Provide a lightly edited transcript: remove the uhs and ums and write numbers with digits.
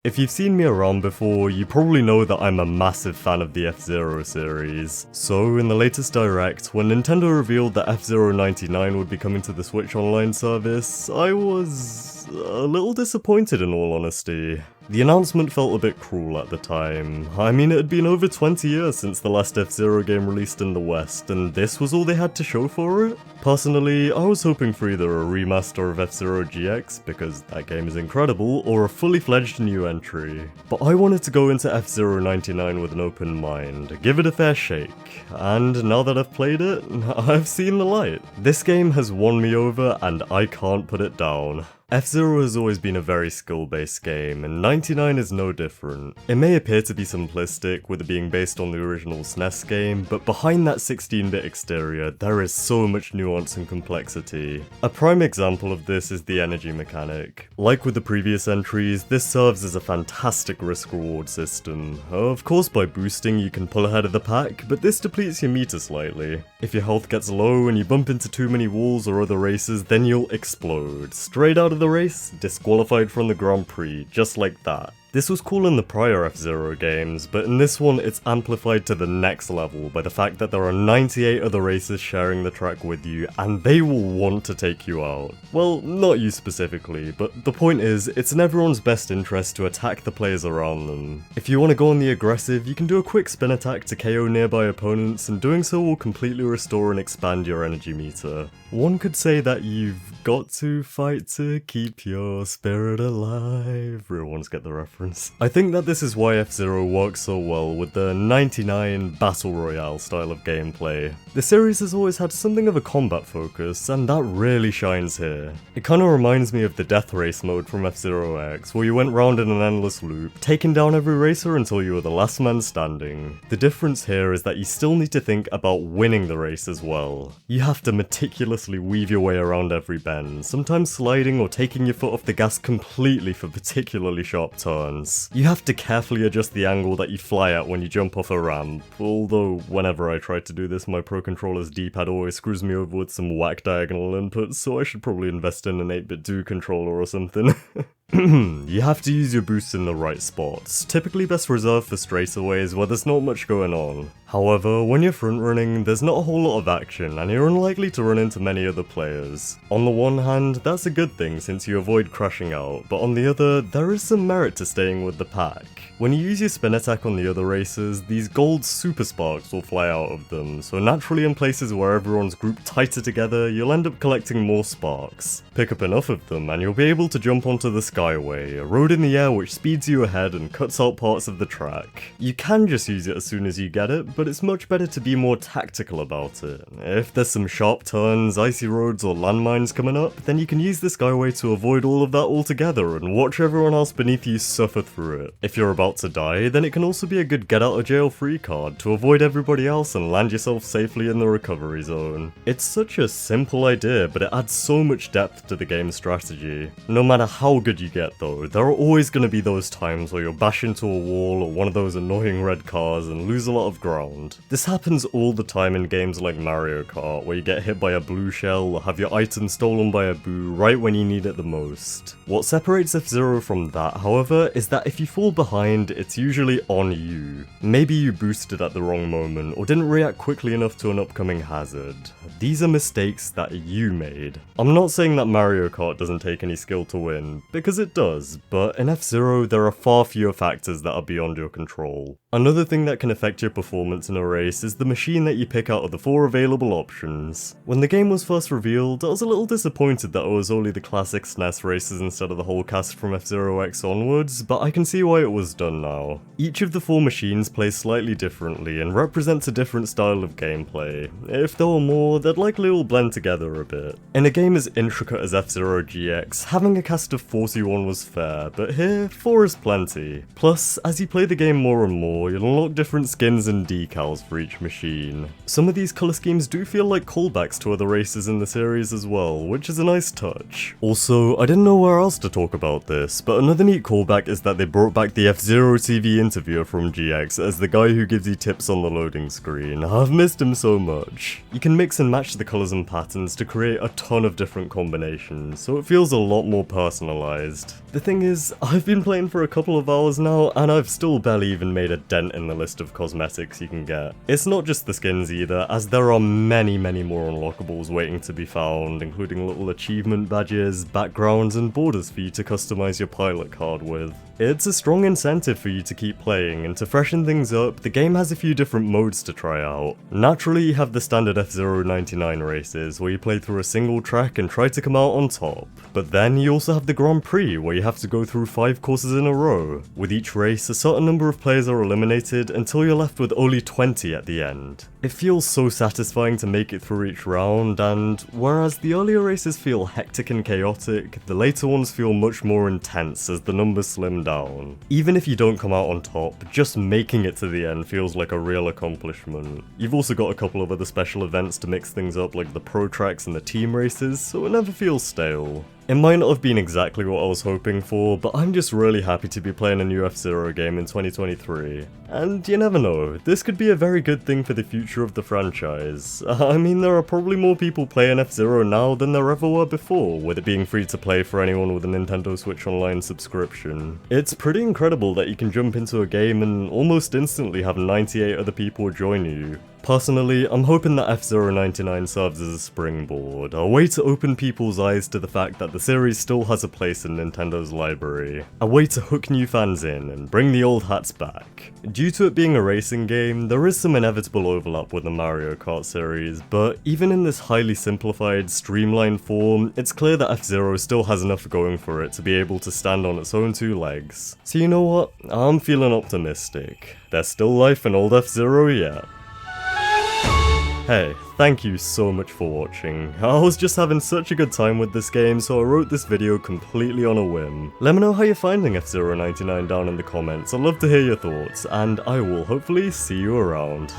If you've seen me around before, you probably know that I'm a massive fan of the F-Zero series. So, in the latest Direct, when Nintendo revealed that F-Zero 99 would be coming to the Switch Online service, I was a little disappointed in all honesty. The announcement felt a bit cruel at the time. I mean, it had been over 20 years since the last F-Zero game released in the West, and this was all they had to show for it? Personally, I was hoping for either a remaster of F-Zero GX, because that game is incredible, or a fully fledged new entry. But I wanted to go into F-Zero 99 with an open mind, give it a fair shake, and now that I've played it, I've seen the light. This game has won me over, and I can't put it down. F-Zero has always been a very skill-based game, and 99 is no different. It may appear to be simplistic, with it being based on the original SNES game, but behind that 16-bit exterior, there is so much nuance and complexity. A prime example of this is the energy mechanic. Like with the previous entries, this serves as a fantastic risk-reward system. Of course, by boosting you can pull ahead of the pack, but this depletes your meter slightly. If your health gets low and you bump into too many walls or other races, then you'll explode. Straight out of the race, disqualified from the Grand Prix, just like that. This was cool in the prior F-Zero games, but in this one it's amplified to the next level by the fact that there are 98 other racers sharing the track with you, and they will want to take you out. Well, not you specifically, but the point is, it's in everyone's best interest to attack the players around them. If you want to go on the aggressive, you can do a quick spin attack to KO nearby opponents, and doing so will completely restore and expand your energy meter. One could say that you've got to fight to keep your spirit alive. Everyone's get the reference. I think that this is why F-Zero works so well with the 99 Battle Royale style of gameplay. The series has always had something of a combat focus, and that really shines here. It kinda reminds me of the Death Race mode from F-Zero X, where you went round in an endless loop, taking down every racer until you were the last man standing. The difference here is that you still need to think about winning the race as well. You have to meticulously weave your way around every bend, sometimes sliding or taking your foot off the gas completely for particularly sharp turns. You have to carefully adjust the angle that you fly at when you jump off a ramp, although whenever I try to do this my Pro Controller's D-pad always screws me over with some whack diagonal inputs, so I should probably invest in an 8-bit Do controller or something. You have to use your boosts in the right spots, typically best reserved for straightaways where there's not much going on. However, when you're front running, there's not a whole lot of action and you're unlikely to run into many other players. On the one hand, that's a good thing since you avoid crashing out, but on the other, there is some merit to staying with the pack. When you use your spin attack on the other racers, these gold super sparks will fly out of them, so naturally in places where everyone's grouped tighter together, you'll end up collecting more sparks. Pick up enough of them and you'll be able to jump onto the Skyway, a road in the air which speeds you ahead and cuts out parts of the track. You can just use it as soon as you get it, but it's much better to be more tactical about it. If there's some sharp turns, icy roads or landmines coming up, then you can use the Skyway to avoid all of that altogether and watch everyone else beneath you suffer through it. If you're about to die, then it can also be a good get out of jail free card to avoid everybody else and land yourself safely in the recovery zone. It's such a simple idea, but it adds so much depth to the game's strategy. No matter how good you get though, there are always going to be those times where you'll bash into a wall or one of those annoying red cars and lose a lot of ground. This happens all the time in games like Mario Kart, where you get hit by a blue shell or have your item stolen by a boo right when you need it the most. What separates F-Zero from that, however, is that if you fall behind, it's usually on you. Maybe you boosted at the wrong moment or didn't react quickly enough to an upcoming hazard. These are mistakes that you made. I'm not saying that Mario Kart doesn't take any skill to win, because it does, but in F-Zero there are far fewer factors that are beyond your control. Another thing that can affect your performance in a race is the machine that you pick out of the 4 available options. When the game was first revealed, I was a little disappointed that it was only the classic SNES races instead of the whole cast from F-Zero X onwards, but I can see why it was done now. Each of the 4 machines plays slightly differently and represents a different style of gameplay. If there were more, they'd likely all blend together a bit. In a game as intricate as F-Zero GX, having a cast of 41 was fair, but here, 4 is plenty. Plus, as you play the game more and more, you'll unlock different skins and decals for each machine. Some of these colour schemes do feel like callbacks to other races in the series as well, which is a nice touch. Also, I didn't know where else to talk about this, but another neat callback is that they brought back the F-Zero TV interviewer from GX as the guy who gives you tips on the loading screen. I've missed him so much. You can mix and match the colours and patterns to create a ton of different combinations, so it feels a lot more personalised. surprised. The thing is, I've been playing for a couple of hours now, and I've still barely even made a dent in the list of cosmetics you can get. It's not just the skins either, as there are many more unlockables waiting to be found, including little achievement badges, backgrounds, and borders for you to customize your pilot card with. It's a strong incentive for you to keep playing, and to freshen things up, the game has a few different modes to try out. Naturally, you have the standard F-Zero 99 races, where you play through a single track and try to come out on top. But then you also have the Grand Prix, where you have to go through 5 courses in a row. With each race, a certain number of players are eliminated until you're left with only 20 at the end. It feels so satisfying to make it through each round, and whereas the earlier races feel hectic and chaotic, the later ones feel much more intense as the numbers slim down. Even if you don't come out on top, just making it to the end feels like a real accomplishment. You've also got a couple of other special events to mix things up, like the pro tracks and the team races, so it never feels stale. It might not have been exactly what I was hoping for, but I'm just really happy to be playing a new F-Zero game in 2023. And you never know, this could be a very good thing for the future of the franchise. I mean, there are probably more people playing F-Zero now than there ever were before, with it being free to play for anyone with a Nintendo Switch Online subscription. It's pretty incredible that you can jump into a game and almost instantly have 98 other people join you. Personally, I'm hoping that F-Zero 99 serves as a springboard, a way to open people's eyes to the fact that the series still has a place in Nintendo's library, a way to hook new fans in and bring the old hats back. Due to it being a racing game, there is some inevitable overlap with the Mario Kart series, but even in this highly simplified, streamlined form, it's clear that F-Zero still has enough going for it to be able to stand on its own 2 legs. So you know what? I'm feeling optimistic. There's still life in old F-Zero yet. Hey, thank you so much for watching. I was just having such a good time with this game, so I wrote this video completely on a whim. Let me know how you're finding F-Zero 99 down in the comments, I'd love to hear your thoughts, and I will hopefully see you around.